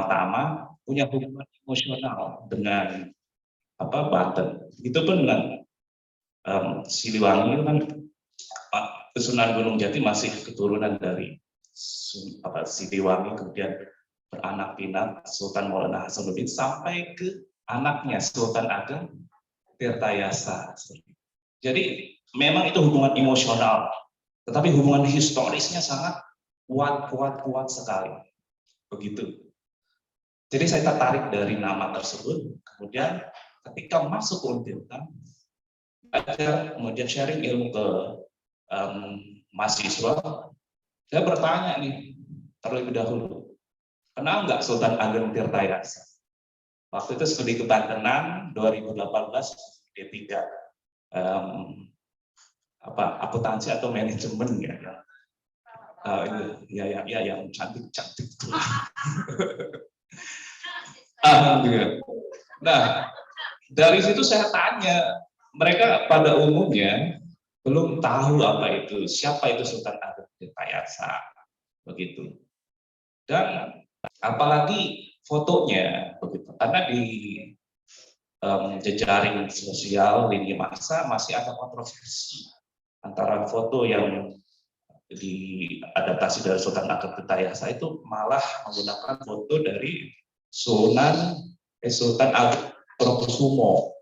pertama punya hubungan emosional dengan Banten. Itu pun dengan Siliwangi itu kan Sunan Gunung Jati masih keturunan dari Siliwangi, kemudian beranak pinak Sultan Maulana Hasanuddin sampai ke anaknya Sultan Ageng Tirtayasa. Jadi memang itu hubungan emosional, tetapi hubungan historisnya sangat kuat sekali. Begitu. Jadi saya tertarik dari nama tersebut. Kemudian ketika masuk Untirta, belajar, kemudian sharing ilmu ke mahasiswa, saya bertanya nih terlebih dahulu, kenal nggak Sultan Ageng Tirtayasa? Waktu itu studi kebantenan 2018 D3 akuntansi atau manajemen ya. Yang cantik-cantik itu. Nah, dari situ saya tanya, mereka pada umumnya belum tahu siapa itu Sultan Ageng Tirtayasa, begitu. Dan apalagi fotonya, begitu. Karena di jejaring sosial lini masa masih ada kontroversi antara foto yang diadaptasi dari Sultan Ageng Tirtayasa itu malah menggunakan foto dari Sultan Ageng Prakusumo.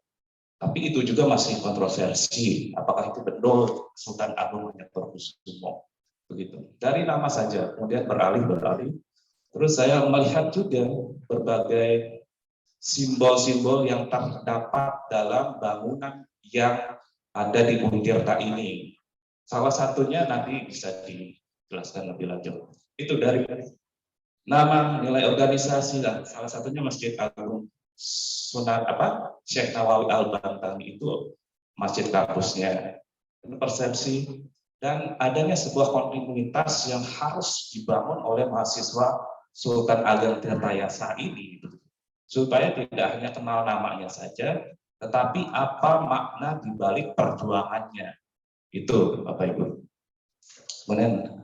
Tapi itu juga masih kontroversi, apakah itu betul Sultan Agung Prakusumo. Begitu. Dari nama saja, kemudian beralih. Terus saya melihat juga berbagai simbol-simbol yang terdapat dalam bangunan yang ada di Untirta ini. Salah satunya nanti bisa dijelaskan lebih lanjut. Itu dari nama, nilai organisasi, dan salah satunya Masjid Agung Syekh Nawawi Al-Bantani itu masjid kampusnya. Persepsi dan adanya sebuah kontinuitas yang harus dibangun oleh mahasiswa Sultan Ageng Tirtayasa ini, supaya tidak hanya kenal namanya saja, tetapi apa makna di balik perjuangannya. Itu Bapak Ibu. Kemudian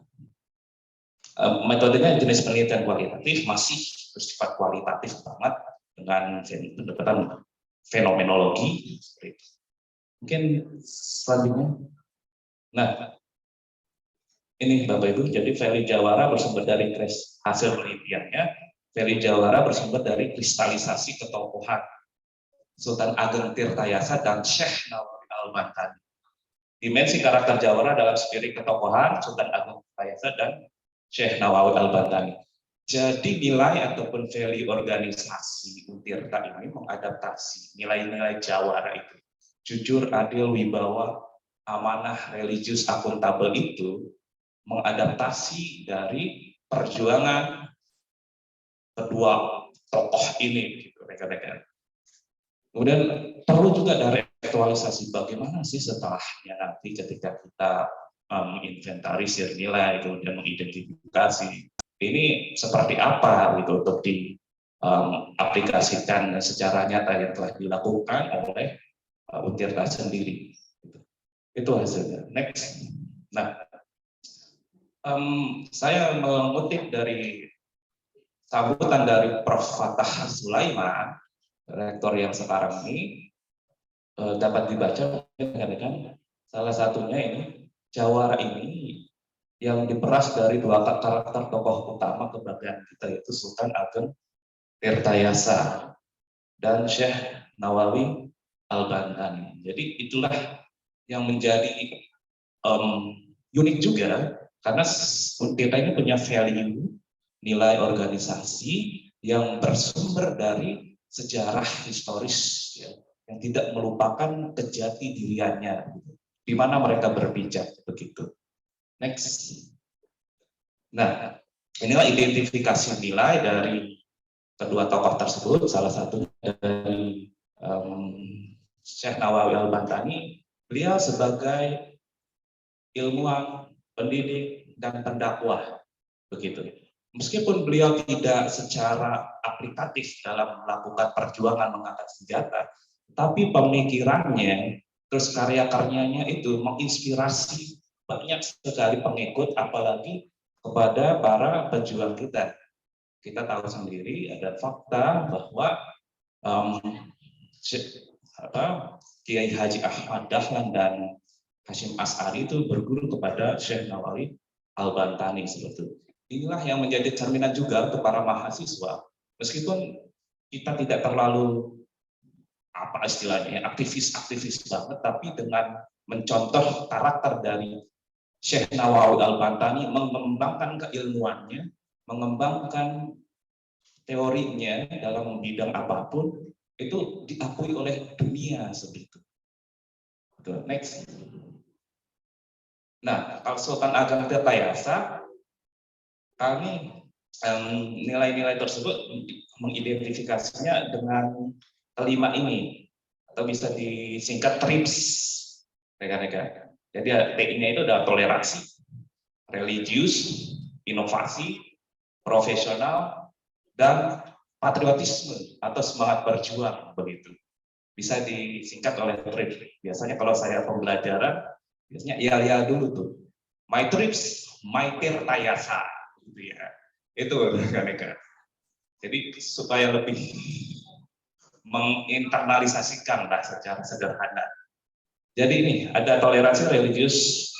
metodenya jenis penelitian kualitatif, masih bersifat kualitatif banget dengan pendekatan fenomenologi. Mungkin selanjutnya. Nah, ini Bapak Ibu, jadi Feli Jawara bersumber dari hasil penelitiannya. Feli Jawara bersumber dari kristalisasi ketokohan Sultan Ageng Tirtayasa dan Syekh Nawawi Al-Bantani. Dimensi karakter Jawara dalam spirit ketokohan Sultan Ageng Tirtayasa dan Syekh Nawawi Al-Bantani. Jadi nilai ataupun value organisasi Untirta ini mengadaptasi nilai-nilai Jawara itu. Jujur, adil, wibawa, amanah, religius, akuntabel itu mengadaptasi dari perjuangan kedua tokoh ini, gitu, rekan-rekan. Kemudian perlu juga dari aktualisasi bagaimana sih setelahnya nanti ketika kita menginventarisir nilai, kemudian mengidentifikasi ini seperti apa gitu untuk diaplikasikan secara nyata yang telah dilakukan oleh Untirta sendiri. Itu hasilnya. Next. Nah, saya mengutip dari sambutan dari Prof. Fatah Sulaiman, rektor yang sekarang ini, dapat dibaca kan? Salah satunya ini Jawara ini yang diperas dari dua karakter tokoh utama kebanggaan kita, yaitu Sultan Ageng Tirtayasa dan Syekh Nawawi Al-Bantani. Jadi itulah yang menjadi unik juga, karena Untirta ini punya value, nilai organisasi yang bersumber dari sejarah historis, ya, yang tidak melupakan kejati diriannya, di mana mereka berpijak, begitu. Next. Nah, inilah identifikasi nilai dari kedua tokoh tersebut. Salah satunya dari Syekh Nawawi Al-Bantani, beliau sebagai ilmuwan, pendidik, dan pendakwah, begitu. Meskipun beliau tidak secara aplikatif dalam melakukan perjuangan mengangkat senjata, tapi pemikirannya, terus karya-karyanya itu menginspirasi banyak sekali pengikut, apalagi kepada para pejuang kita kita tahu sendiri ada fakta bahwa Kiai Haji Ahmad Dahlan dan Hashim As'ari itu berguru kepada Syekh Nawawi Al-Bantani seperti itu. Inilah yang menjadi cerminan juga untuk para mahasiswa. Meskipun kita tidak terlalu apa istilahnya aktivis banget, tapi dengan mencontoh karakter dari Syekh Nawawi Al-Bantani, mengembangkan keilmuannya, mengembangkan teorinya dalam bidang apapun, itu diakui oleh dunia seperti itu. Next. Nah, kalau Sultan Ageng Tirtayasa, kami nilai-nilai tersebut mengidentifikasinya dengan kelima ini, atau bisa disingkat TRIPS, rekan-rekan. Jadi T-nya itu adalah toleransi, religius, inovasi, profesional, dan patriotisme atau semangat berjuang begitu. Bisa disingkat oleh TRIPS. Biasanya kalau saya pembelajaran, biasanya ya dulu tuh. My TRIPS, my Tirtayasa, gitu ya. Itu rekan-rekan. Jadi supaya lebih menginternalisasikan lah secara sederhana. Jadi ini ada toleransi religius.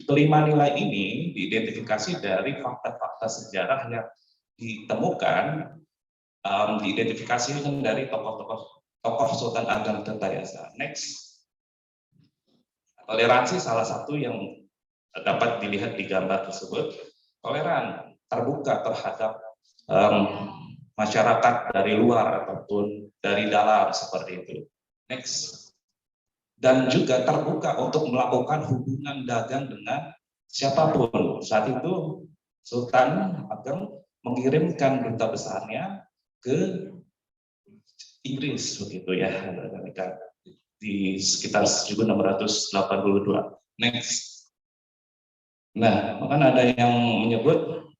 Kelima nilai ini diidentifikasi dari fakta-fakta sejarah yang ditemukan, diidentifikasikan dari tokoh Sultan Ageng Tirtayasa. Next. Toleransi salah satu yang dapat dilihat di gambar tersebut. Toleran, terbuka terhadap masyarakat dari luar ataupun dari dalam seperti itu. Next. Dan juga terbuka untuk melakukan hubungan dagang dengan siapapun. Saat itu Sultan Ageng mengirimkan duta besarnya ke Inggris begitu ya, di sekitar 1682. Next. Nah, bahkan ada yang menyebut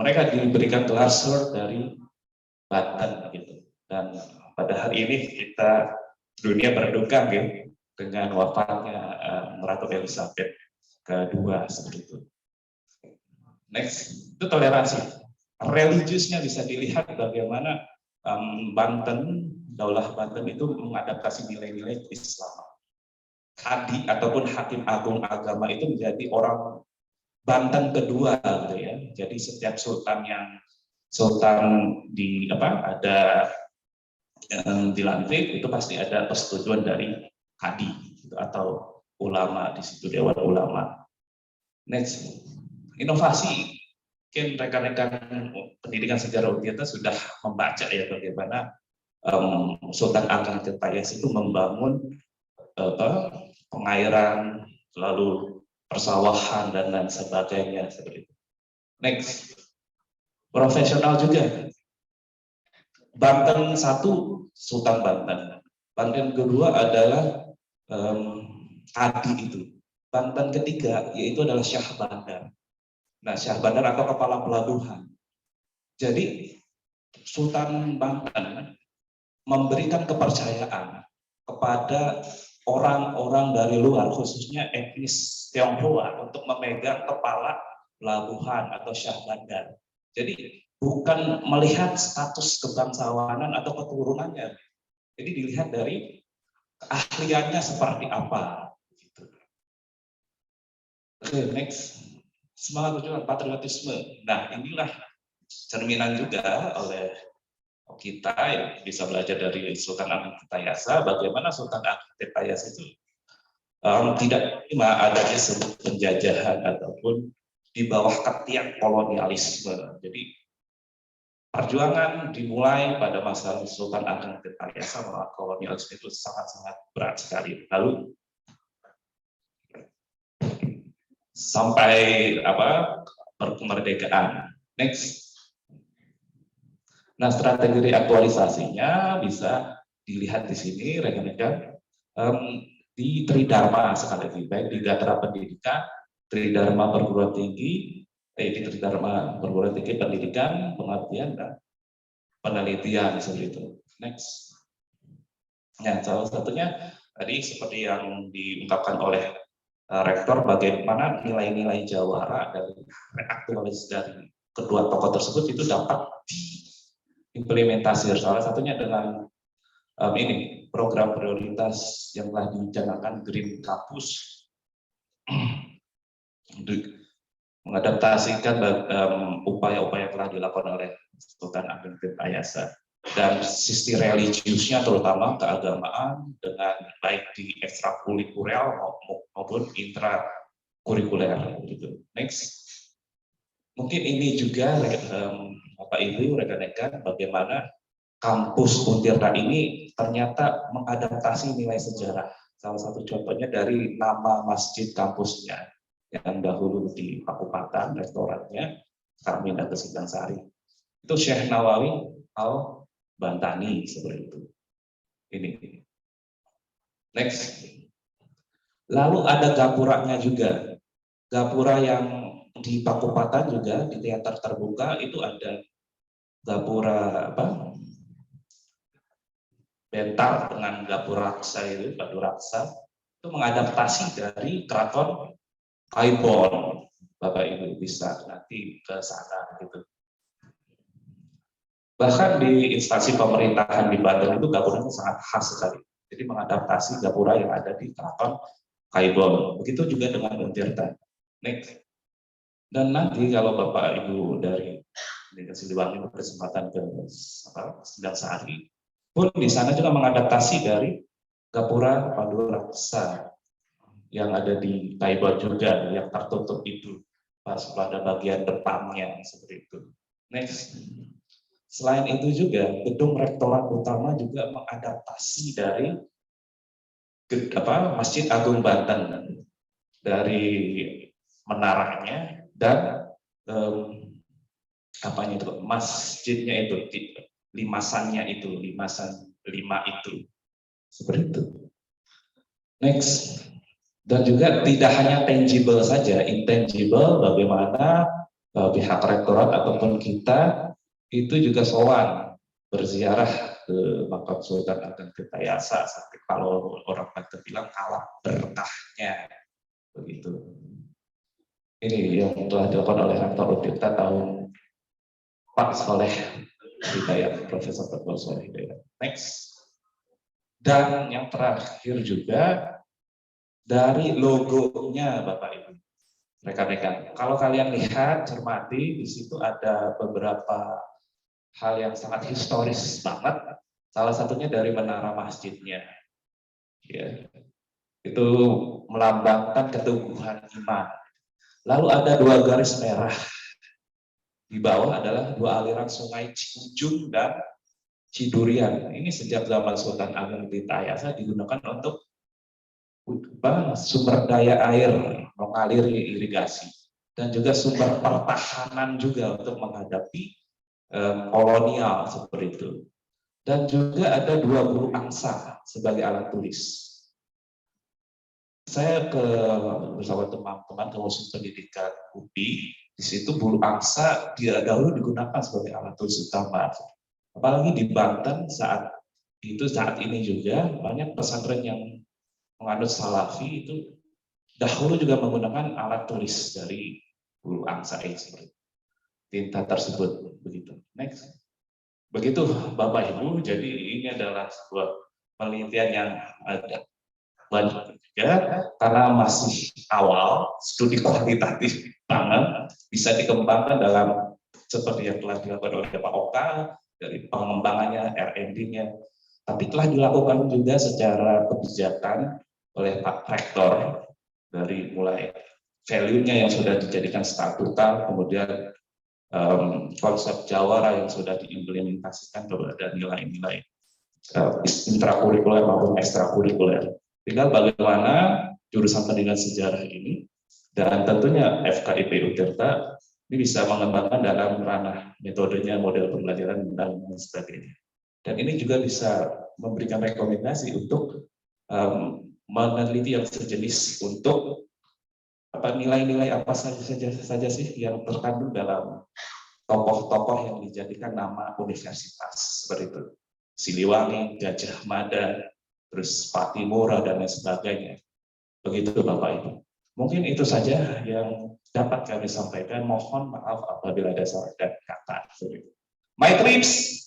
mereka diberikan gelar Sir dari Banten gitu. Dan pada hari ini kita dunia berduka ya, dengan wafatnya Ratu Elizabeth kedua seperti itu. Next, itu toleransi. Religiusnya bisa dilihat bagaimana Banten, Daulah Banten itu mengadaptasi nilai-nilai Islam. Kadi ataupun hakim agung agama itu menjadi orang Banten kedua gitu ya. Jadi setiap sultan ada dilantik itu pasti ada persetujuan dari kadi gitu, atau ulama di situ, dewan ulama. Next, inovasi. Mungkin rekan-rekan pendidikan sejarah kita sudah membaca ya bagaimana Sultan Ageng Tirtayasa itu membangun pengairan, lalu persawahan dan lain sebagainya seperti itu. Next, profesional juga. Banten satu, Sultan Banten. Banten kedua adalah Kadi itu. Banten ketiga yaitu adalah Syah Bandar. Nah, Syah Bandar atau kepala pelabuhan. Jadi Sultan Banten memberikan kepercayaan kepada orang-orang dari luar, khususnya etnis Tionghoa, untuk memegang kepala pelabuhan atau Syah Bandar. Jadi bukan melihat status kebangsawanan atau keturunannya. Jadi dilihat dari keahliannya seperti apa. Oke, next. Semangat berjuang, patriotisme. Nah, inilah cerminan juga oleh kita yang bisa belajar dari Sultan Ageng Tirtayasa, bagaimana Sultan Ageng Tirtayasa itu tidak terima adanya sebuah penjajahan ataupun di bawah ketiak kolonialisme. Jadi perjuangan dimulai pada masa Sultan Ageng Tirtayasa melawan kolonialisme itu sangat-sangat berat sekali. Lalu sampai kemerdekaan. Next. Nah, strategi reaktualisasinya bisa dilihat di sini, rekan-rekan, di Tridharma sekali lagi, baik di Gatra Pendidikan, Tridharma Perguruan Tinggi, di Tridharma Perguruan Tinggi Pendidikan, Pengabdian, dan Penelitian seperti itu. Next. Nah, salah satunya tadi seperti yang diungkapkan oleh Rektor, bagaimana nilai-nilai jawara dari reaktualisasi kedua tokoh tersebut itu dapat diimplementasi. Salah satunya dengan ini program prioritas yang telah dicanangkan Green Campus untuk mengadaptasikan upaya-upaya yang telah dilakukan oleh Sultan Ageng Tirtayasa dan sisi religiusnya terutama keagamaan dengan baik di ekstrakurikuler maupun intrakurikuler gitu. Next. Mungkin ini juga Bapak Ibu rekan-rekan bagaimana kampus Untirta ini ternyata mengadaptasi nilai sejarah. Salah satu contohnya dari nama masjid kampusnya yang dahulu di Pakupatan, restorannya sekarang pindah ke Sindang-Sari. Itu Syekh Nawawi Al-Bantani seperti itu. Ini. Next. Lalu ada gapuranya juga. Gapura yang di Pakupatan juga di teater terbuka itu ada gapura apa? Bentar dengan gapura raksa itu, batu raksa itu mengadaptasi dari keraton Kaibon. Bapak Ibu bisa nanti ke sana gitu. Bahkan di instansi pemerintahan di Banten itu gapuranya sangat khas sekali. Jadi mengadaptasi gapura yang ada di keraton Kaibon. Begitu juga dengan Untirta. Next. Dan nanti kalau Bapak Ibu dari Siliwangi berkesempatan ke Sindang-Sari, pun di sana juga mengadaptasi dari gapura Padu Raksa yang ada di Kaibon juga yang tertutup itu pas pada bagian depannya seperti itu. Next. Selain itu juga gedung rektorat utama juga mengadaptasi dari Masjid Agung Banten dari menaranya dan apanya itu masjidnya itu limasan lima itu seperti itu. Next. Dan juga tidak hanya tangible saja, intangible bagaimana pihak rektorat ataupun kita itu juga sowan berziarah ke makam Sultan Ageng Tirtayasa sampai kalau orang Banten bilang kalah berkahnya begitu. Ini yang telah dilakukan oleh Rektor Untirta tahun Pak Soleh Hidayat, Profesor Dr. Soleh Hidayat. Next. Dan yang terakhir juga dari logonya Bapak Ibu. Rekan-rekan, kalau kalian lihat, cermati, di situ ada beberapa hal yang sangat historis banget. Salah satunya dari menara masjidnya. Ya. Itu melambangkan keteguhan iman. Lalu ada dua garis merah. Di bawah adalah dua aliran sungai Ciujung dan Cidurian. Ini sejak zaman Sultan Ageng Tirtayasa digunakan untuk sumber daya air, mengaliri irigasi. Dan juga sumber pertahanan juga untuk menghadapi kolonial seperti itu. Dan juga ada dua bulu angsa sebagai alat tulis. Saya bersama teman-teman ke Museum Pendidikan UPI, di situ bulu angsa dahulu digunakan sebagai alat tulis utama. Apalagi di Banten saat ini juga banyak pesantren yang menganut Salafi itu dahulu juga menggunakan alat tulis dari bulu angsa seperti tinta tersebut begitu. Next. Begitu Bapak Ibu, jadi ini adalah sebuah penelitian yang ada banyak juga karena masih awal, studi kualitatif banget bisa dikembangkan dalam seperti yang telah dilakukan oleh Pak Oka dari pengembangannya R&D-nya, tapi telah dilakukan juga secara kebijakan oleh Pak Rektor dari mulai value-nya yang sudah dijadikan statuta, kemudian konsep jawara yang sudah diimplementasikan kepada nilai-nilai intrakurikuler maupun ekstrakurikuler. Tinggal bagaimana jurusan pendidikan sejarah ini dan tentunya FKIP Untirta ini bisa mengembangkan dalam ranah metodenya, model pembelajaran dan sebagainya. Dan ini juga bisa memberikan rekomendasi untuk meneliti yang sejenis untuk nilai-nilai apa saja sih yang terkandung dalam tokoh-tokoh yang dijadikan nama universitas seperti itu. Siliwangi, Gajah Mada, terus Patimura dan lain sebagainya. Begitu Bapak Ibu. Mungkin itu saja yang dapat kami sampaikan. Mohon maaf apabila ada salah dan kata. My trips,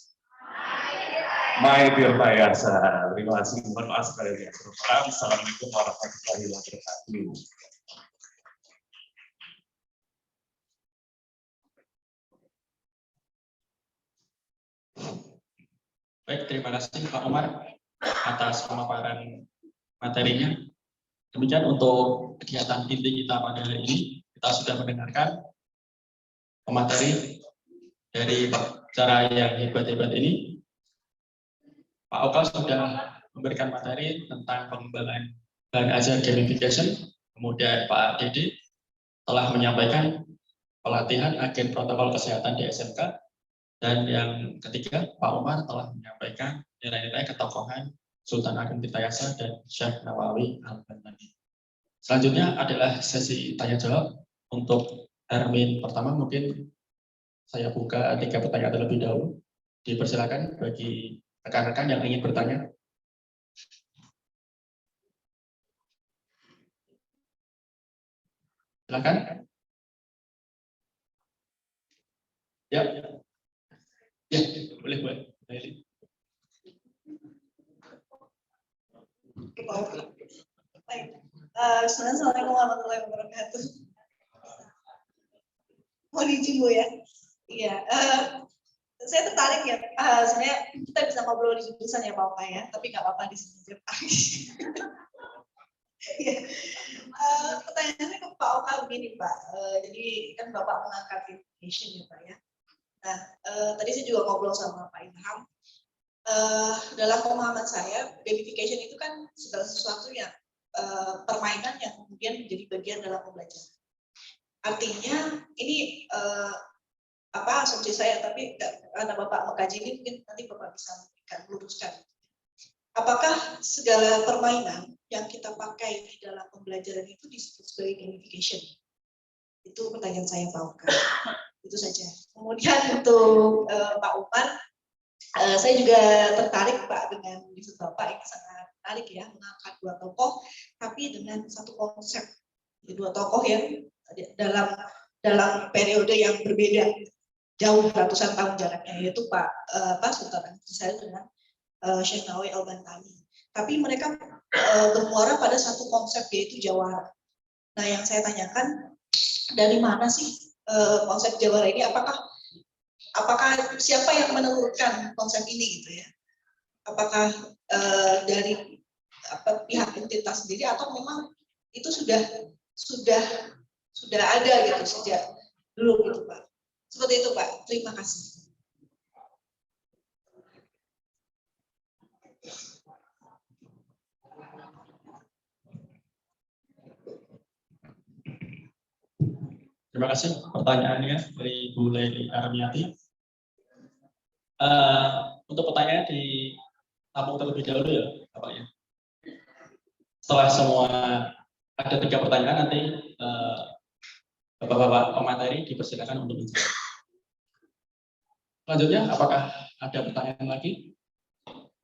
my tirtayasa. Terima kasih. Mohon maaf sekali lagi. Assalamualaikum warahmatullahi wabarakatuh. Baik, terima kasih Pak Umar atas pemaparan materinya. Demikian untuk kegiatan inti kita pada hari ini. Kita sudah mendengarkan pemateri dari cara yang hebat-hebat ini. Pak Oka sudah memberikan materi tentang pengembangan bahan ajar gamification. Kemudian Pak Dede telah menyampaikan pelatihan agen protokol kesehatan di SMK. Dan yang ketiga, Pak Umar telah menyampaikan nilai-nilai ketokohan Sultan Ageng Tirtayasa dan Syekh Nawawi Al-Bantani. Selanjutnya adalah sesi tanya jawab. Untuk termin pertama mungkin saya buka 3 pertanyaan terlebih dahulu. Dipersilakan bagi rekan-rekan yang ingin bertanya. Silakan. Ya. Ya, boleh. Baik. Assalamualaikum warahmatullahi wabarakatuh. Mohon izin Bu ya. Iya, saya tertarik ya. Sebenarnya kita bisa ngobrol di jurusan ya Pak Oka ya, tapi nggak apa-apa di sini. Ya. Pertanyaannya ke Pak Oka begini Pak. Jadi kan Bapak mengangkat gamification ya Pak ya. Nah, tadi saya juga ngobrol sama Pak Ilham. Dalam pemahaman saya, gamification itu kan segala sesuatu yang permainan yang kemudian menjadi bagian dalam pembelajaran. Artinya ini asumsi saya, tapi karena Bapak mengkaji ini mungkin nanti Bapak bisa meluruskan. Apakah segala permainan yang kita pakai di dalam pembelajaran itu disebut sebagai gamification? Itu pertanyaan saya Pak Oka. Itu saja. Kemudian untuk Pak Umar, saya juga tertarik Pak dengan riset Bapak ini sangat menarik ya, mengangkat 2 tokoh tapi dengan satu konsep. 2 tokoh yang dalam periode yang berbeda, jauh ratusan tahun jaraknya, yaitu Pak Sultan Ageng Tirtayasa dengan Syekh Nawawi Al-Bantani. Tapi mereka bermuara pada satu konsep yaitu jawara. Nah, yang saya tanyakan, dari mana sih konsep jawara ini? Apakah siapa yang menelurkan konsep ini gitu ya? Apakah dari pihak entitas sendiri atau memang itu sudah ada gitu sejak dulu gitu Pak? Seperti itu Pak. Terima kasih. Terima kasih pertanyaannya dari Bu Leli Armiati. Untuk pertanyaan ditampung terlebih dahulu ya, Bapak ya. Setelah semua ada 3 pertanyaan nanti Bapak-bapak pemateri dipersilakan untuk menjawab. Selanjutnya, apakah ada pertanyaan lagi?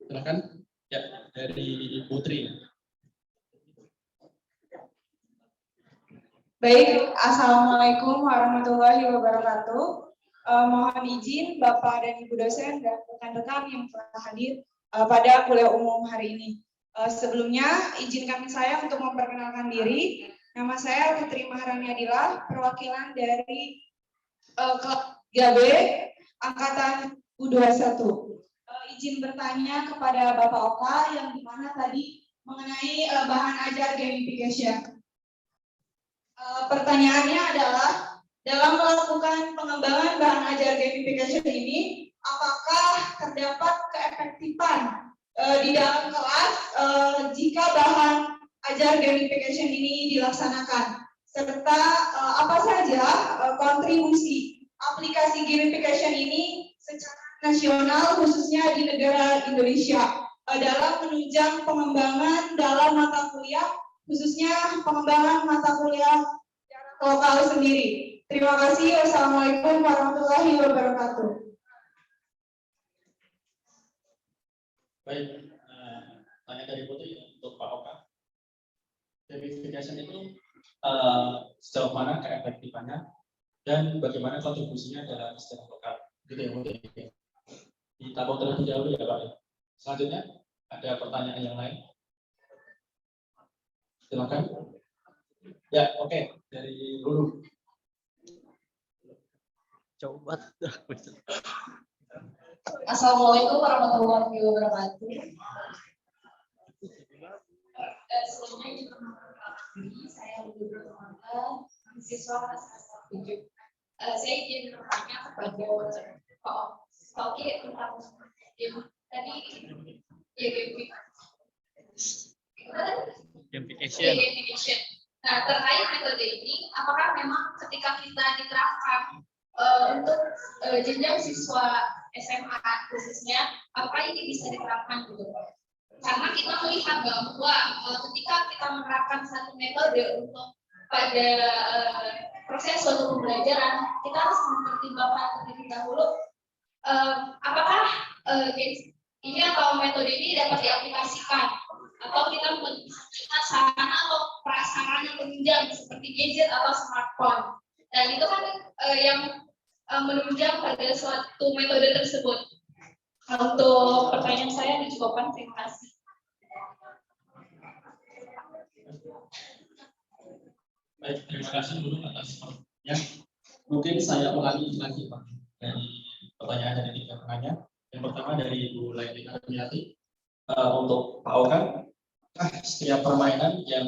Silakan ya dari Putri. Baik, Assalamualaikum warahmatullahi wabarakatuh. Mohon izin Bapak dan Ibu dosen dan rekan-rekan yang telah hadir pada kuliah umum hari ini. Sebelumnya, izinkan saya untuk memperkenalkan diri. Nama saya Putri Maharani Adila, perwakilan dari kelas 3B Angkatan U21. Izin bertanya kepada Bapak Oka yang dimana tadi mengenai bahan ajar gamification. Pertanyaannya adalah, dalam melakukan pengembangan bahan ajar gamification ini, apakah terdapat keefektifan di dalam kelas jika bahan ajar gamification ini dilaksanakan? Serta apa saja kontribusi aplikasi gamification ini secara nasional khususnya di negara Indonesia dalam menunjang pengembangan dalam mata kuliah, khususnya pengembangan mata kuliah secara lokal sendiri. Terima kasih. Wassalamualaikum warahmatullahi wabarakatuh. Baik, tanya dari Putri untuk Pak Oka. Gamification itu sejauh mana keefektifannya, dan bagaimana kontribusinya dalam kesejahteraan lokal. Gitu ya, mungkin. Kita mau terlebih dahulu ya Pak. Selanjutnya ada pertanyaan yang lain. Silakan. Ya, oke. Dari Lulu. Coba. Assalamualaikum warahmatullahi wabarakatuh. Sebelumnya saya mahasiswa mahasiswa saya ingin bertanya kepada Pak Oki tentang tadi gamification. Nah, terkait metode ini, apakah memang ketika kita diterapkan untuk jenjang siswa SMA khususnya, apa ini bisa diterapkan gitu Pak? Karena kita melihat bahwa ketika kita menerapkan satu metode untuk pada proses suatu pembelajaran, kita harus mempertimbangkan terlebih dahulu apakah ini atau metode ini dapat diaplikasikan, atau kita menggunakan sarana atau prasarana penunjang seperti gadget atau smartphone, dan itu kan yang menunjang pada suatu metode tersebut. Untuk pertanyaan saya dicukupkan, terima kasih. Baik, terima kasih dulu atas pertanyaannya. Mungkin saya ulangi lagi Pak dari pertanyaan dari 3 penanya. Yang pertama dari Ibu Laili Armiati, untuk Pak Oka, setiap permainan yang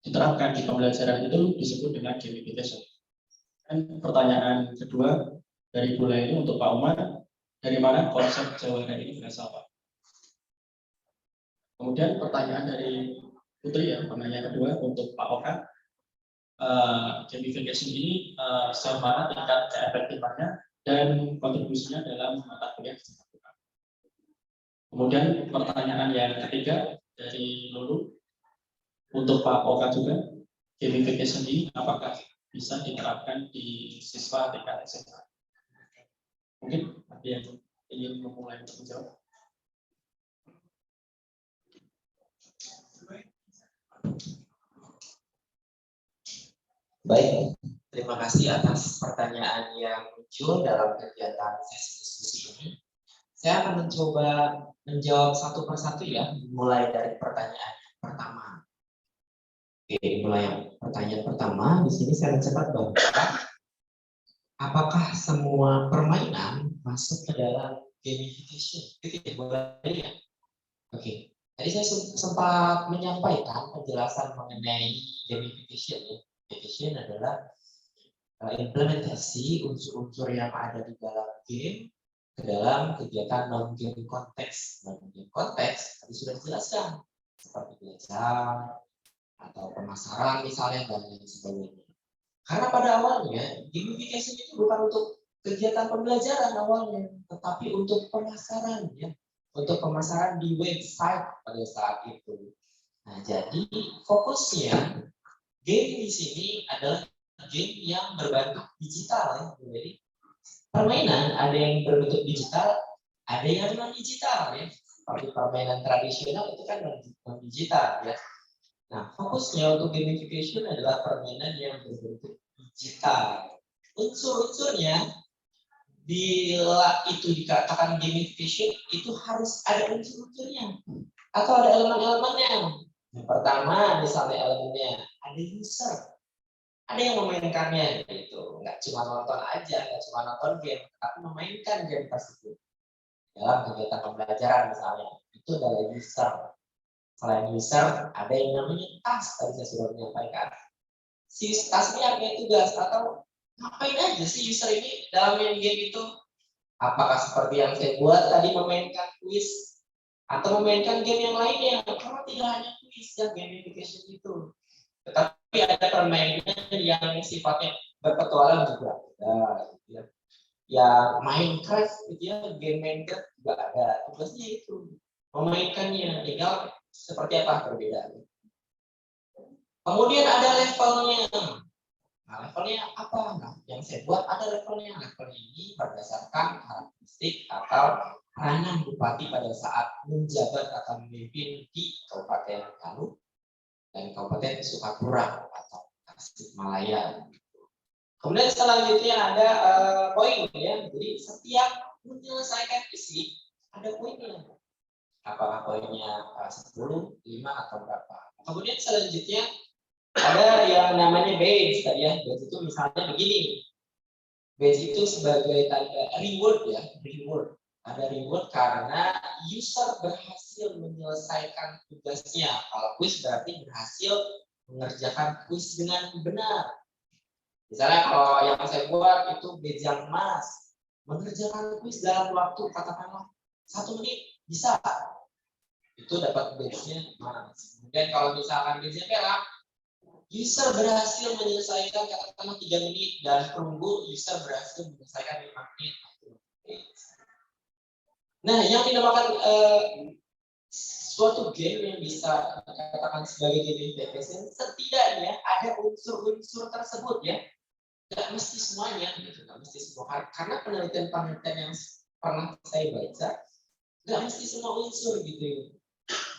diterapkan di pembelajaran itu disebut dengan gamification. Dan pertanyaan kedua dari Ibu Laili untuk Pak Umar, dari mana konsep jawara ini berasal Pak? Kemudian pertanyaan dari Putri ya, penanya kedua untuk Pak Oka, gamification ini sejauh mana tingkat keefektifannya dan kontribusinya dalam mata kuliah kesehatan. Kemudian pertanyaan yang ketiga dari Lulu untuk Pak Oka juga, gamification ini apakah bisa diterapkan di siswa tingkat SMA? Mungkin ada yang ingin memulai untuk menjawab. Baik, terima kasih atas pertanyaan yang muncul dalam kegiatan sesi diskusi ini. Saya akan mencoba menjawab satu persatu ya, mulai dari pertanyaan pertama. Oke, mulai yang pertanyaan pertama. Di sini saya mencatat bahwa apakah semua permainan masuk ke dalam gamification? Itu ya, boleh ya? Oke, tadi saya sempat menyampaikan penjelasan mengenai gamification ya. Gamification adalah implementasi unsur-unsur yang ada di dalam game ke dalam kegiatan non-game konteks. Non-game konteks tadi sudah dijelaskan, seperti belajar atau pemasaran misalnya dan lain sebagainya. Karena pada awalnya gamification itu bukan untuk kegiatan pembelajaran awalnya, tetapi untuk pemasaran ya, untuk pemasaran di website pada saat itu. Nah, jadi fokusnya game di sini adalah game yang berbentuk digital ya. Jadi permainan ada yang berbentuk digital, ada yang non digital ya. Seperti permainan tradisional itu kan non digital ya. Nah, fokusnya untuk gamification adalah permainan yang berbentuk digital. Unsur-unsurnya bila itu dikatakan gamification itu harus ada unsur-unsurnya atau ada elemen-elemennya. Yang pertama misalnya elemennya ada user, ada yang memainkannya gitu, nggak cuma nonton aja, nggak cuma nonton game, tapi memainkan game tersebut dalam kegiatan pembelajaran misalnya, itu adalah user. Selain user, ada yang namanya task, tadi saya sudah menyampaikan. Si task ini artinya tugas, atau ngapain aja sih user ini dalam main game itu? Apakah seperti yang saya buat tadi memainkan quiz, atau memainkan game yang lainnya? Karena tidak hanya quiz dan gamification itu, tetapi ada permainan yang sifatnya berpetualang juga. Ya, ya Minecraft itu ya, game Minecraft juga ada tugasnya itu, memainkannya, tinggal seperti apa perbedaan. Kemudian ada levelnya. Nah, levelnya apa? Nah, yang saya buat ada levelnya. Levelnya ini berdasarkan karakteristik atau peranan bupati pada saat menjabat atau memimpin di Kabupaten Galuh dan Kabupaten Sukapura atau Tasikmalaya. Kemudian selanjutnya ada poin ya. Jadi setiap menyelesaikan isi ada poinnya. Apakah poinnya 10, 5 atau berapa? Kemudian selanjutnya ada yang namanya badge tadi ya. Badge itu misalnya begini. Badge itu sebagai reward ya, reward. Ada reward karena user berhasil menyelesaikan tugasnya. Kalau quiz berarti berhasil mengerjakan quiz dengan benar. Misalnya kalau yang saya buat itu badge yang emas, mengerjakan quiz dalam waktu katakanlah 1 menit bisa, itu dapat badge-nya emas. Kemudian kalau misalkan badge-nya perak, user berhasil menyelesaikan katakanlah 3 menit dan perunggu user berhasil menyelesaikan 5 menit. Nah, yang dinamakan suatu game yang bisa dikatakan sebagai gamification, setidaknya ada unsur-unsur tersebut ya. Tidak mesti semuanya, gitu. Tidak mesti semua. Karena penelitian-penelitian yang pernah saya baca, tidak mesti semua unsur gitu.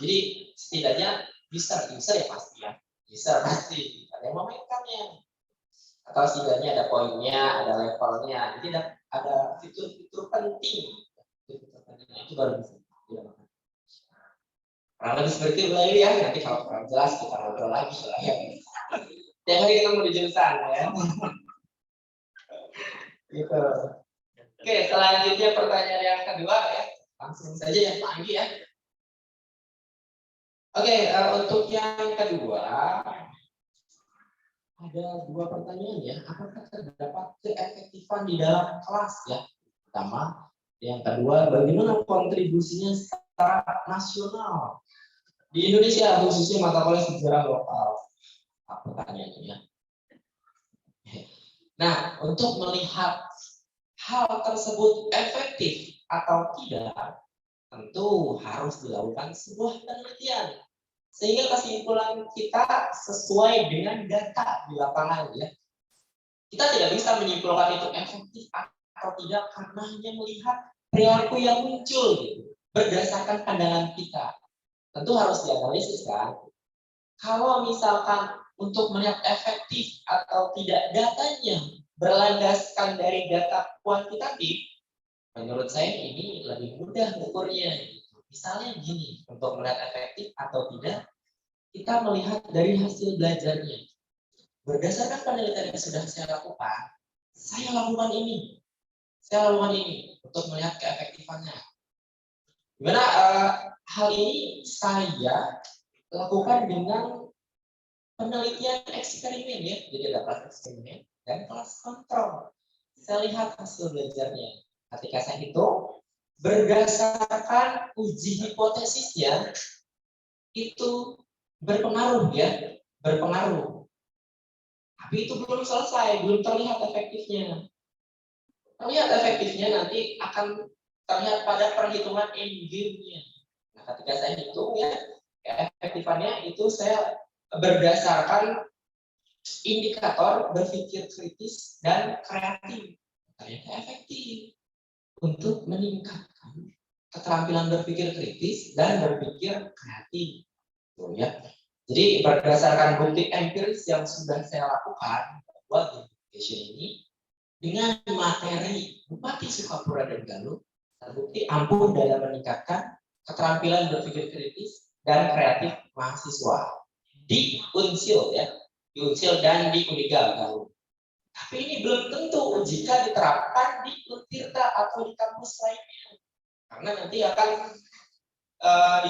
Jadi setidaknya user ya pasti ya. User pasti ada yang memainkannya. Atau setidaknya ada poinnya, ada levelnya. Jadi ada fitur-fitur penting. Itu baru bisa dilakukan. Kurang lebih seperti itu lagi ya. Nanti kalau kurang jelas kita ngobrol lagi lah ya. Tiap hari kita mau di jurusan ya. Gitu. Oke, selanjutnya pertanyaan yang kedua ya. Langsung saja ya Pak Anggi ya. Oke, untuk yang kedua ada 2 pertanyaan ya. Apakah terdapat keefektifan di dalam kelas ya? Pertama, yang kedua, bagaimana kontribusinya secara nasional di Indonesia khususnya mata kuliah sejarah lokal? Pertanyaannya ya. Nah, untuk melihat hal tersebut efektif atau tidak, tentu harus dilakukan sebuah penelitian sehingga kesimpulan kita sesuai dengan data di lapangan ya. Kita tidak bisa menyimpulkan itu efektif atau tidak karena hanya melihat perilaku yang muncul gitu, berdasarkan pandangan kita. Tentu harus dianalisis kan. Kalau misalkan untuk melihat efektif atau tidak datanya berlandaskan dari data kuantitatif, menurut saya ini lebih mudah ukurnya. Misalnya gini, untuk melihat efektif atau tidak, kita melihat dari hasil belajarnya. Berdasarkan penelitian yang sudah saya lakukan, saya lakukan ini untuk melihat keefektifannya. Gimana hal ini saya lakukan dengan penelitian eksperimen ya, jadi ada kelas eksperimen dan kelas kontrol. Saya lihat hasil belajarnya. Ketika saya hitung, berdasarkan uji hipotesisnya itu berpengaruh ya, berpengaruh. Tapi itu belum selesai, belum terlihat efektifnya. Terlihat efektifnya nanti akan terlihat pada perhitungan endgame-nya. Nah, ketika saya hitung ya, efektifannya itu saya berdasarkan indikator berpikir kritis dan kreatif. Ternyata efektif untuk meningkatkan keterampilan berpikir kritis dan berpikir kreatif. Tuh, ya. Jadi berdasarkan bukti empiris yang sudah saya lakukan buat gamification ini dengan materi Bupati Sukapura dan Galuh terbukti ampuh dalam meningkatkan keterampilan berpikir kritis dan kreatif mahasiswa di Unsil ya, di Unsil dan di Unigal Galuh. Tapi ini belum tentu jika diterapkan di Untirta atau di kampus lainnya, karena nanti akan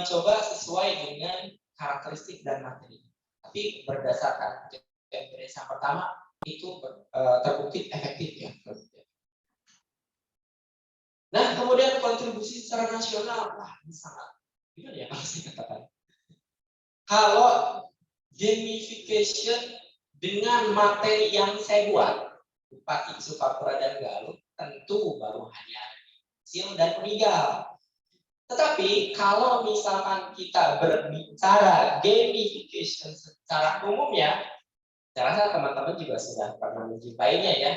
dicoba sesuai dengan karakteristik dan materi. Tapi berdasarkan empiris yang pertama itu terbukti efektif ya. Nah, kemudian kontribusi secara nasional, wah ini sangat gimana ya kalau saya katakan. Kalau gamification dengan materi yang saya buat, Bupati Sukapura dan Galuh, tentu baru hanya Unsil dan Unigal. Tetapi kalau misalkan kita berbicara gamification secara umumnya, saya rasa teman-teman juga sudah pernah menjumpainya ya.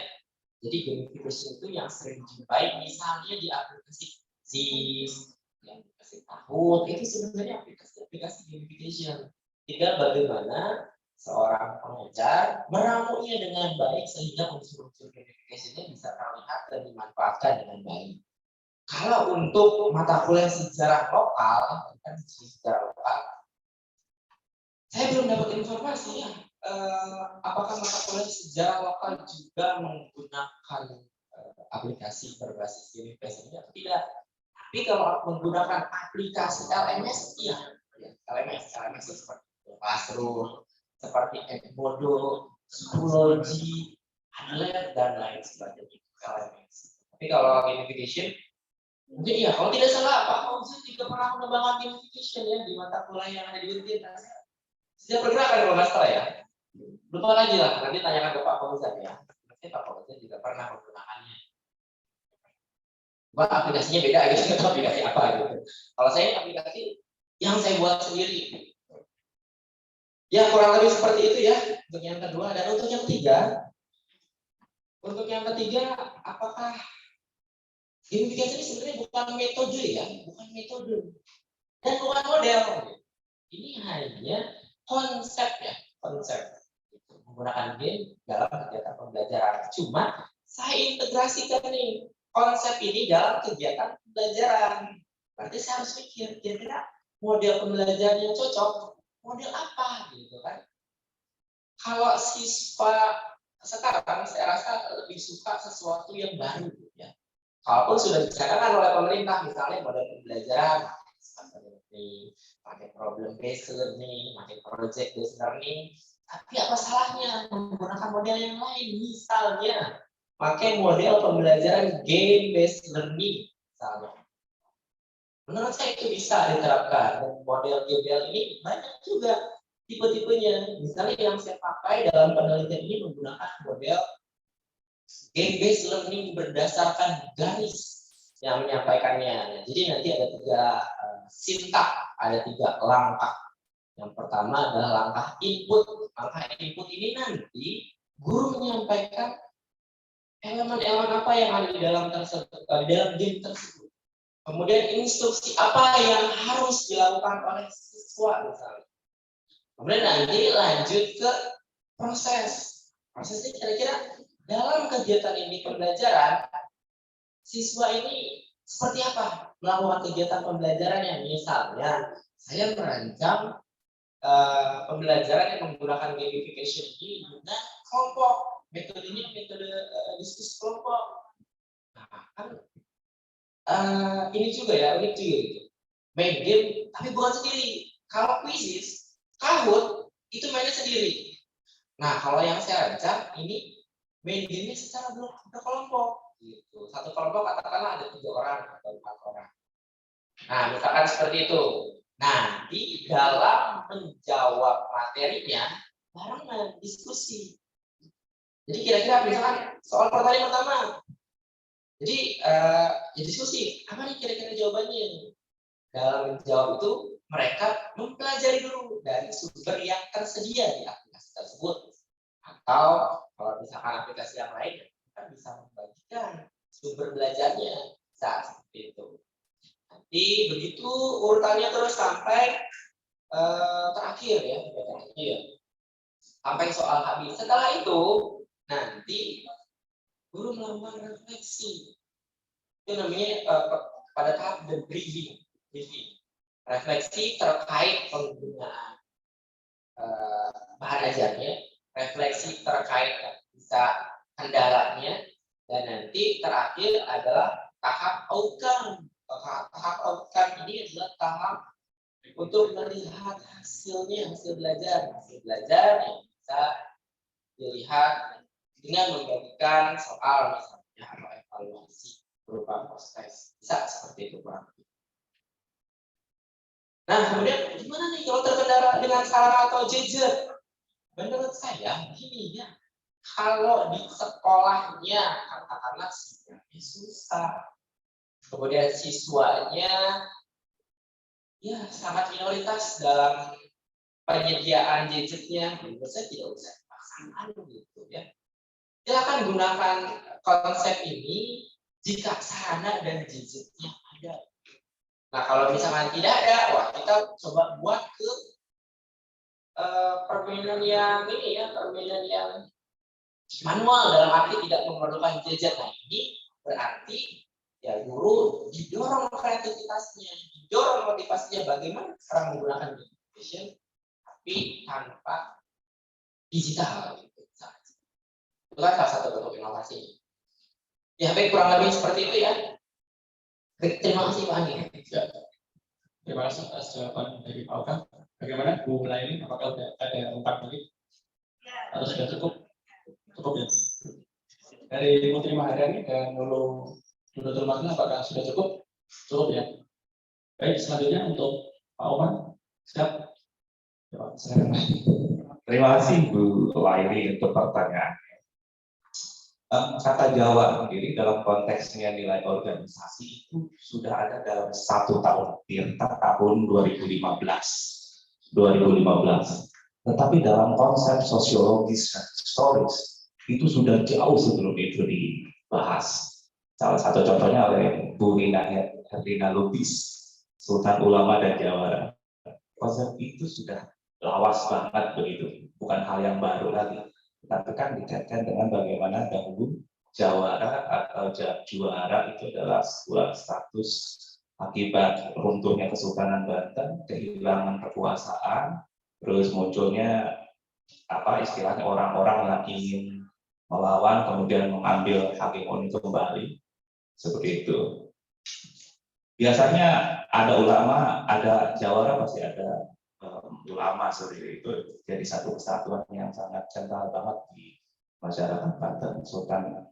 Jadi gamification itu yang sering dijumpai misalnya di aplikasi ZIS, aplikasi Kahoot, itu sebenarnya aplikasi gamification. Tinggal bagaimana seorang pengajar meramunya dengan baik sehingga unsur-unsur gamification-nya bisa terlihat dan dimanfaatkan dengan baik. Kalau untuk mata kuliah sejarah lokal, kan sejarah lokal, saya belum dapat informasi ya, apakah mata kuliah sejarah lokal juga menggunakan aplikasi berbasis gamification atau tidak. Tapi kalau menggunakan aplikasi LMS, iya. LMS itu seperti Classroom, seperti Edmodo, Schoology, Padlet, dan lain sebagainya. LMS. Tapi kalau gamification, mungkin ya, kalau tidak salah Pak Fauzan juga pernah mengembangkan gamification ya di mata kuliah yang ada di Untin. Sejak pergerakan kalau nggak salah ya. Lupa lagi lah, nanti tanyakan ke Pak Fauzan ya. Nanti Pak Fauzan juga pernah menggunakannya. Wah, aplikasinya beda gitu, aplikasi apa gitu. Kalau saya aplikasi yang saya buat sendiri. Ya kurang lebih seperti itu ya untuk yang kedua. Dan untuk yang ketiga, apakah gamification ini sebenarnya bukan metode ya, bukan metode dan bukan model. Ini hanya konsep ya, konsep menggunakan game dalam kegiatan pembelajaran. Cuma saya integrasikan nih konsep ini dalam kegiatan pembelajaran. Berarti saya harus mikir kira-kira model pembelajaran yang cocok, model apa gitu kan? Kalau siswa sekarang saya rasa lebih suka sesuatu yang baru ya. Kalaupun sudah dicadangkan oleh pemerintah, misalnya model pembelajaran pakai problem based learning, pakai project based learning, tapi apa salahnya menggunakan model yang lain? Misalnya pakai model pembelajaran game based learning misalnya. Menurut saya itu bisa diterapkan. Dan model GBL ini banyak juga tipe-tipenya. Misalnya yang saya pakai dalam penelitian ini menggunakan model game based learning berdasarkan garis yang menyampaikannya. Jadi nanti ada 3 sintak, ada 3 langkah. Yang pertama adalah langkah input. Langkah input ini nanti guru menyampaikan elemen-elemen apa yang ada di dalam game tersebut. Kemudian instruksi apa yang harus dilakukan oleh siswa misalnya. Kemudian nanti lanjut ke proses. Prosesnya kira-kira dalam kegiatan ini pembelajaran, siswa ini seperti apa melakukan kegiatan pembelajarannya. Misalnya saya merancang pembelajaran yang menggunakan gamification ini dengan kelompok. Metodenya metode diskusi kelompok. Nah, kan ini juga ya, unik juga gitu. Main game, tapi bukan sendiri. Kalau quizzes, Kahoot, itu mainnya sendiri. Nah, kalau yang saya rancang, ini main game-nya secara berkelompok. Gitu. Satu kelompok katakanlah ada 3 orang atau 4 orang. Nah, misalkan seperti itu. Nanti dalam menjawab materinya, barengan diskusi. Jadi kira-kira misalkan soal pertanyaan pertama, jadi ya diskusi, apa nih kira-kira jawabannya? Dalam menjawab itu mereka mempelajari dulu dari sumber yang tersedia di aplikasi tersebut. Atau kalau misalkan aplikasi yang lain, kita bisa membagikan sumber belajarnya saat seperti itu. Nanti begitu urutannya terus sampai terakhir ya, sampai soal habis. Setelah itu nanti guru melakukan refleksi. Itu namanya pada tahap the briefing. Refleksi terkait penggunaan bahan ajarnya, refleksi terkait bisa kendalanya, dan nanti terakhir adalah tahap outcome. Tahap outcome ini adalah tahap untuk melihat hasilnya, hasil belajar yang bisa dilihat dengan membagikan soal misalnya atau evaluasi berupa post-test. Bisa seperti itu kurang lebih. Nah, kemudian gimana nih kalau terkendala dengan salah atau jejak? Menurut saya gini ya, kalau di sekolahnya katakanlah siswanya susah, kemudian siswanya ya sangat minoritas dalam penyediaan gadgetnya, menurut saya tidak usah dipaksakan gitu ya. Silakan gunakan konsep ini jika sarana dan gadgetnya ada. Nah, kalau misalkan tidak ada, wah kita coba buat ke permainan yang ini ya, permainan yang manual dalam arti tidak memerlukan gadget. Nah ini berarti ya guru didorong kreativitasnya, didorong motivasinya bagaimana sekarang menggunakan gamification tapi tanpa digital. Itu kan salah satu bentuk inovasi. Ya baik, kurang lebih seperti itu ya. Terima kasih Pak Ani. Ya. Terima kasih atas jawaban dari Pak Oka. Bagaimana Bu Melaini? Apakah ada lengkap lagi? Atau sudah cukup? Cukup ya. Dari Putri Mahardani dan Nurul Tulmakna, apakah sudah cukup? Cukup ya. Baik, selanjutnya untuk Pak Omar. Siap. Ya, Pak, silakan. Terima kasih Bu Lairi untuk pertanyaannya. Kata Jawa sendiri dalam konteksnya nilai organisasi itu sudah ada dalam 1 tahun Tirta tahun 2015. Tetapi dalam konsep sosiologis dan historis itu sudah jauh sebelum itu dibahas. Salah satu contohnya oleh Bu Rina Lubis, Sultan Ulama dan Jawara. Konsep itu sudah lawas banget begitu, bukan hal yang baru lagi. Tapi kan dikaitkan dengan bagaimana dahulu jawara atau juara itu adalah sebuah status akibat runtuhnya Kesultanan Banten, kehilangan kekuasaan, terus munculnya istilahnya orang-orang yang ingin melawan kemudian mengambil hegemoni kembali seperti itu. Biasanya ada ulama, ada jawara, pasti ada ulama seperti itu, jadi satu kesatuan yang sangat kental banget di masyarakat Banten. Sultan,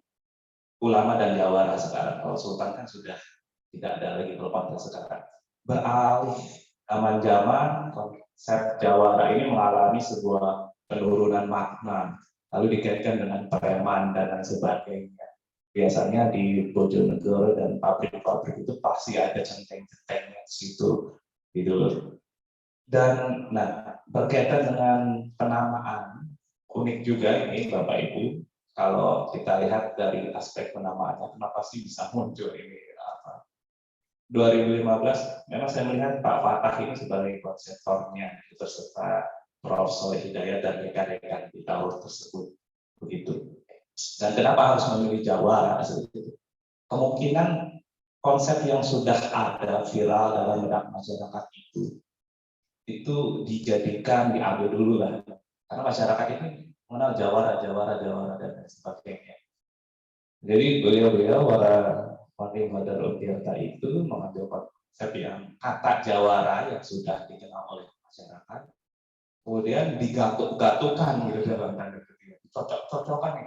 ulama dan jawara sekarang. Kalau sultan kan sudah tidak ada lagi kalau konteks sekarang. Beralih zaman konsep jawara ini mengalami sebuah penurunan makna, lalu dikaitkan dengan preman dan lain sebagainya. Biasanya di Bojonegoro dan pabrik-pabrik itu pasti ada centeng-centengnya situ gitu. Dan berkaitan dengan penamaan, unik juga ini Bapak Ibu, kalau kita lihat dari aspek penamaannya, kenapa sih bisa muncul ini? 2015, memang saya melihat Pak Fatah ini sebagai konseptornya, beserta Prof. Soleh Hidayat dan rekan-rekan di tahun tersebut. Begitu. Dan kenapa harus memilih Jawara seperti itu? Kemungkinan konsep yang sudah ada viral dalam benak masyarakat itu dijadikan, diambil dulu lah, karena masyarakat ini mengenal Jawara dan lain sebagainya. Jadi beliau Wali Badar Tirta itu mengambil konsep yang kata Jawara yang sudah dikenal oleh masyarakat, kemudian digatuk-gatukan gitu dalam tanda kutip, cocok-cocokan nih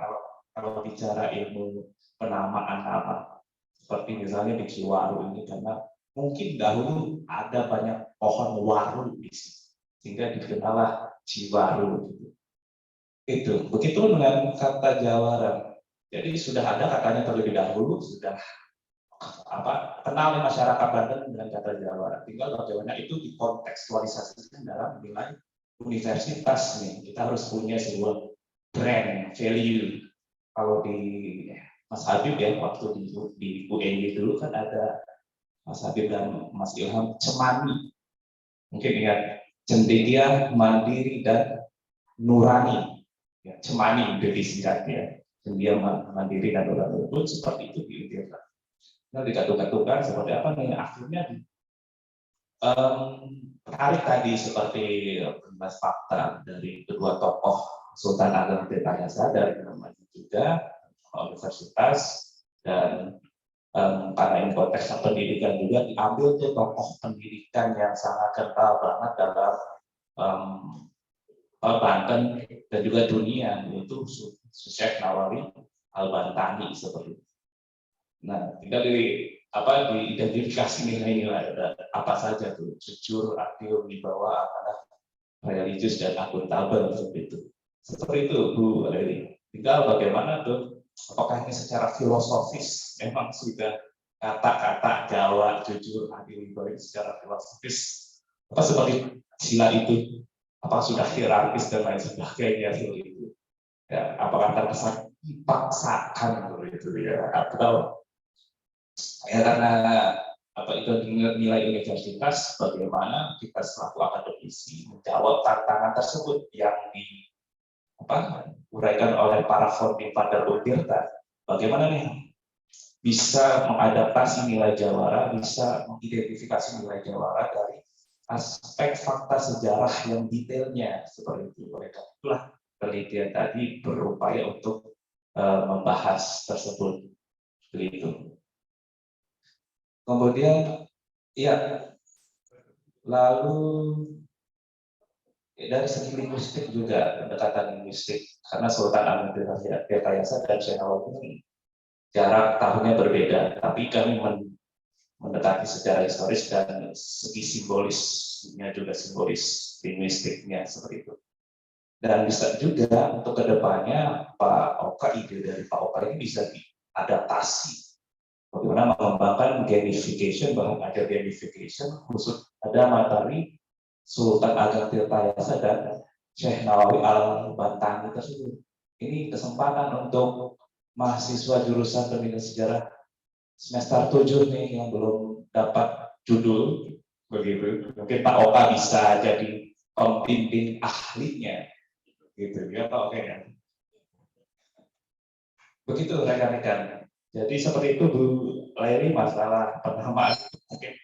kalau bicara ilmu penamaan nama, seperti misalnya di Ciwaru ini, karena mungkin dahulu ada banyak pohon waru di sini, sehingga dikenallah Ciwaru. Itu begitu dengan kata Jawara. Jadi sudah ada katanya terlebih dahulu, sudah kenal masyarakat Banten dengan kata Jawara. Tinggal bagaimana itu dikontekstualisasikan dalam nilai universitas nih. Kita harus punya sebuah brand value. Kalau di Mas Habib ya, waktu di UNY dulu kan ada Mas Habib dan Mas Ilham Cemani. Mungkin ingat, cendekia, mandiri, dan nurani. Ya, Cemani disingkat ya. Cendekia, mandiri, dan nurani pun seperti itu diintirkan. Nah, digatuk-gatukan seperti apa nih? Akhirnya tarik tadi seperti membahas fakta dari kedua tokoh Sultan Ageng Tirtayasa dari namanya juga universitas, dan karena ini konteks pendidikan juga diambil tuh tokoh pendidikan yang sangat kental banget dalam Banten dan juga dunia, yaitu Syekh Nawawi Al-Bantani seperti itu. Nah, tinggal diidentifikasi nilai-nilai apa saja tuh, jujur, adil, wibawa, amanah, religius, dan akuntabel seperti itu. Seperti itu Bu Leli. Tinggal bagaimana tuh, apakah ini secara filosofis memang sudah kata-kata Jawa, jujur, adil, wibawa secara filosofis, apa seperti sila itu, apa sudah hierarkis dan lain sebagainya itu. Ya, apakah terkesan dipaksakan itu ya, atau ya karena apa itu nilai universitas, bagaimana kita selaku akademisi menjawab tantangan tersebut yang diuraikan oleh para founding father Untirta. Bagaimana nih bisa mengadaptasi nilai jawara, bisa mengidentifikasi nilai jawara dari aspek fakta sejarah yang detailnya seperti itu. Mereka itulah penelitian tadi berupaya untuk membahas tersebut. Begitu. Kemudian, ya, lalu dari segi linguistik juga pendekatan linguistik, karena Sultan Ampel-Tirta-Yasa dan Syekh Nawawi ini jarak tahunnya berbeda, tapi kami mendekati secara historis dan segi simbolisnya juga simbolis linguistiknya seperti itu. Dan bisa juga untuk kedepannya Pak Oka, ide dari Pak Oka ini bisa diadaptasi. Bagaimana mengembangkan gamification, bahkan ada gamification khusus ada materi Sultan Ageng Tirta-Yasa dan Syekh Nawawi Al-Bantani tersebut. Ini kesempatan untuk mahasiswa jurusan Pendidikan Sejarah semester 7 nih yang belum dapat judul, begitu. Mungkin Pak Oka bisa jadi pembimbing ahlinya, gitu ya Pak Oka ya. Begitu rekan-rekan. Jadi seperti itu Bu Leri, masalah penamaan mungkin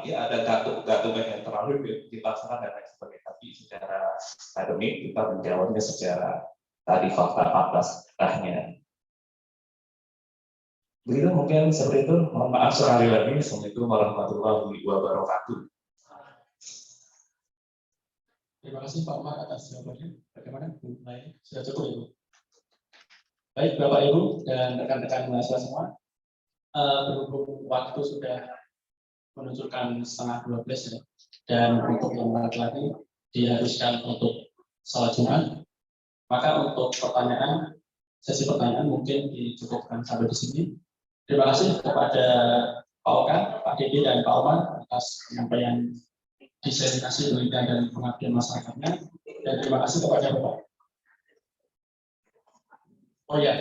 ya ada gatung yang terlalu dipaksakan dan lain sebagainya. Tapi secara akademik kita menjawabnya secara tadi fakta-fakta sejarahnya. Begitu mungkin seperti itu. Mohon maaf sekali lagi. Assalamualaikum warahmatullahi wabarakatuh. Terima kasih Pak Umar atas jawabannya. Bagaimana Bu Leri? Sudah cukup ya Bu? Baik Bapak Ibu dan rekan-rekan mahasiswa semua, berhubung waktu sudah menunjukkan 11:30 ya, dan untuk yang laki-laki diharuskan untuk sholat Jumat, maka untuk sesi pertanyaan mungkin dicukupkan sampai di sini. Terima kasih kepada Pak Oka, Pak Dede, dan Pak Omar atas penyampaian disertasi penelitian dan pengabdian masyarakatnya, dan terima kasih kepada Bapak. Oh ya,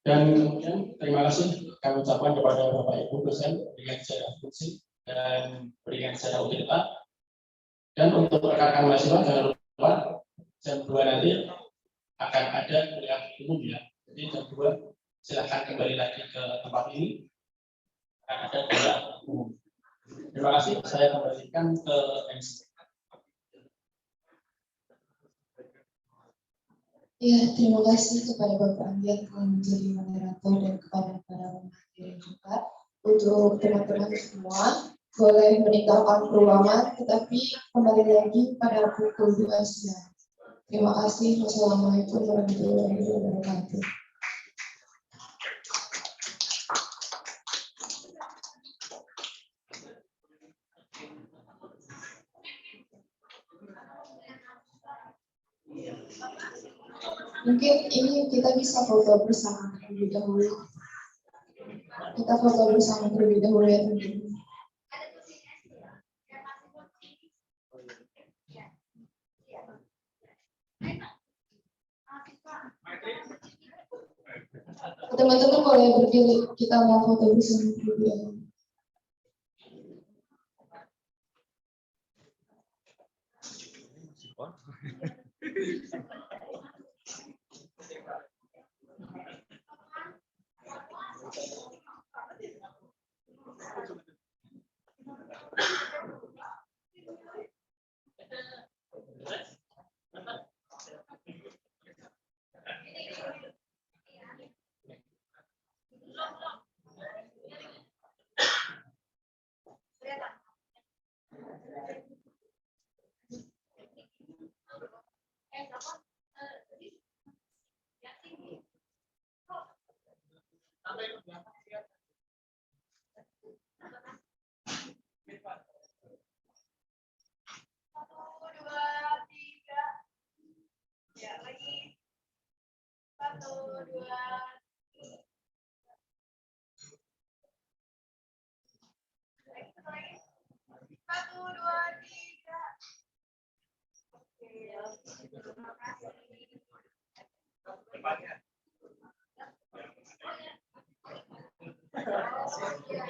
dan kemudian terima kasih kami ucapkan kepada Bapak Ibu dosen pendidikan sejarah fungsi dan pendidikan sejarah Untirta. Dan untuk rekan-rekan mahasiswa jangan lupa jam 2 nanti akan ada kuliah umum ya. Jadi jam 2 silakan kembali lagi ke tempat ini, akan ada kuliah umum. Terima kasih, saya kembalikan ke MC. Ya, terima kasih kepada Bapak Andi yang telah menjadi moderator dan kepada para pemateri juga. Untuk teman-teman semua, boleh meninggalkan ruangan, tetapi kembali lagi pada pukul 2 siang. Terima kasih. Wassalamualaikum warahmatullahi wabarakatuh. Mungkin ini kita bisa foto bersama terlebih dahulu. Kita foto bersama terlebih dahulu ya teman-teman. Teman-teman boleh berdiri, kita mau foto bersama terlebih dahulu. Terima kasih.